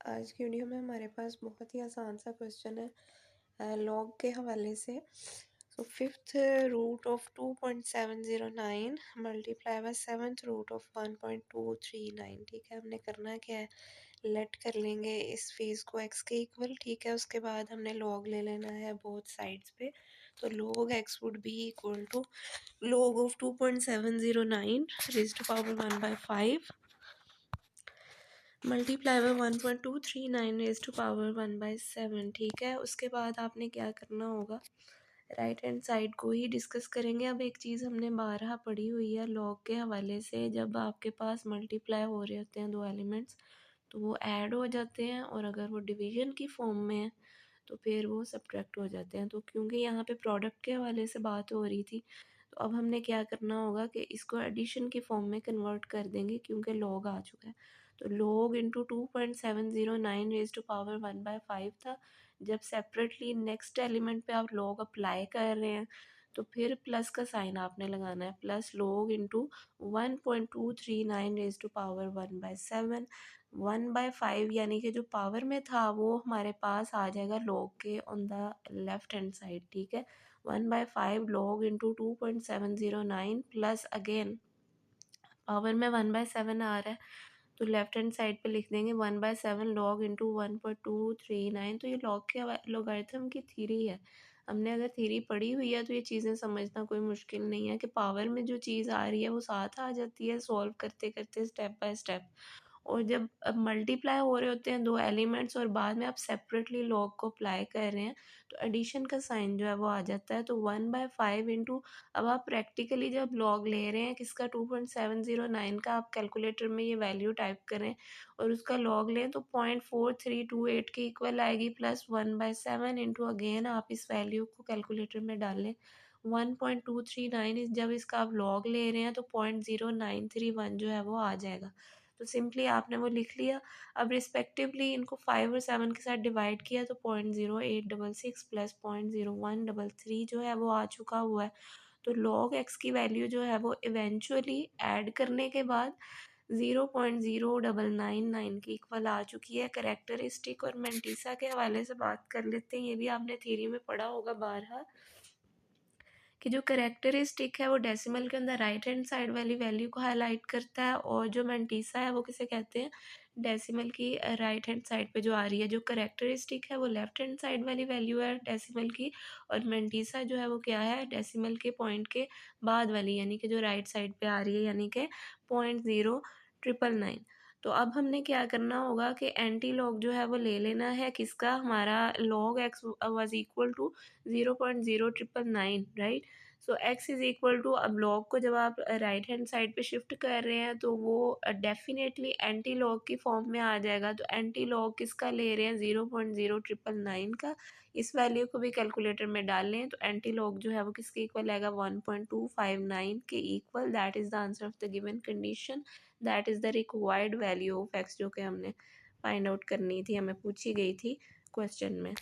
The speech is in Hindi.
आज की वीडियो में हमारे पास बहुत ही आसान सा क्वेश्चन है लॉग के हवाले से। So fifth root of 2.709 multiply by seventh root of 1.239। ठीक है, हमने करना क्या है, लेट कर लेंगे इस फेज को एक्स के इक्वल। ठीक है, उसके बाद हमने लॉग ले लेना है बोथ साइड्स पे। तो log x would be equal to log of 2.709 raised to power 1/5 multiply by 1.239 raise to power 1/7। ठीक है, उसके बाद आपने क्या करना होगा, राइट हैंड साइड को ही डिस्कस करेंगे। अब एक चीज़ हमने बारहा पढ़ी हुई है लॉग के हवाले से, जब आपके पास मल्टीप्लाई हो रहे होते हैं दो एलिमेंट्स तो वो ऐड हो जाते हैं, और अगर वो डिवीजन की फॉर्म में है तो फिर वो सब्ट्रैक्ट हो जाते हैं। तो क्योंकि यहाँ पे प्रोडक्ट के हवाले से बात हो रही थी, तो अब हमने क्या करना होगा कि इसको एडिशन की फॉर्म में कन्वर्ट कर देंगे क्योंकि लॉग आ चुका है। तो log into 2.709 raise to power 1/5 था। जब सेपरेटली नेक्स्ट एलिमेंट पे आप लॉग अप्लाई कर रहे हैं तो फिर प्लस का साइन आपने लगाना है, plus log into 1.239 raise to power 1/7। 1/5 यानी कि जो पावर में था वो हमारे पास आ जाएगा लॉग के on the left hand side. ठीक है, 1/5 log into 2.709 plus again power में 1/7 आ रहा है तो लेफ्ट हैंड साइड पे लिख देंगे 1/7 log इंटू 1.239। तो ये लॉग के लॉगरिथम की थ्योरी है। हमने अगर थ्योरी पढ़ी हुई है तो ये चीज़ें समझना कोई मुश्किल नहीं है कि पावर में जो चीज़ आ रही है वो साथ आ जाती है सॉल्व करते करते स्टेप बाय स्टेप। और जब मल्टीप्लाई हो रहे होते हैं दो एलिमेंट्स और बाद में आप सेपरेटली लॉग को अप्लाई कर रहे हैं तो एडिशन का साइन जो है वो आ जाता है। तो 1/5 इंटू, अब आप प्रैक्टिकली जब लॉग ले रहे हैं किसका 2.709 का, आप कैलकुलेटर में ये वैल्यू टाइप करें और उसका लॉग लें तो 0.4328 के इक्वल आएगी, प्लस 1/7 इंटू अगेन आप इस वैल्यू को कैलकुलेटर में डालें 1.239। जब इसका आप लॉग ले रहे हैं तो 0.0931 जो है वो आ जाएगा। तो सिंपली आपने वो लिख लिया। अब रिस्पेक्टिवली इनको 5 और 7 के साथ डिवाइड किया तो 0.0866 प्लस 0.0133 जो है वो आ चुका हुआ है। तो लॉग एक्स की वैल्यू जो है वो इवेंचुअली ऐड करने के बाद 0.0999 की इक्वल आ चुकी है। करेक्टरिस्टिक और मेंटिसा के हवाले से बात कर लेते हैं, ये भी आपने थ्योरी में पढ़ा होगा बारहा कि जो करेक्टरिस्टिक है वो डेसिमल के अंदर राइट हैंड साइड वाली वैल्यू को हाईलाइट करता है, और जो मेंटिसा है वो किसे कहते हैं, डेसिमल की राइट हैंड साइड पे जो आ रही है। जो करेक्टरिस्टिक है वो लेफ्ट हैंड साइड वाली वैल्यू है डेसिमल की, और मेंटिसा जो है वो क्या है, डेसिमल के पॉइंट के बाद वाली, यानी कि जो राइट साइड पे आ रही है, यानी कि 0.0999। तो अब हमने क्या करना होगा कि एंटी लॉग जो है वो ले लेना है किसका, हमारा log x was equal to 0.0999, right. So x is equal to, अब लॉग को जब आप राइट हैंड साइड पे शिफ्ट कर रहे हैं तो वो डेफिनेटली एंटी लॉग की फॉर्म में आ जाएगा। तो एंटी लॉग किसका ले रहे हैं, 0.0999 का। इस वैल्यू को भी कैलकुलेटर में डाल लें तो एंटी लॉग जो है वो किसके इक्वल आएगा, 1.259 के equal. That is the answer of the given condition, that is the required value of x, जो कि हमने फाइंड आउट करनी थी, हमें पूछी गई थी क्वेश्चन में।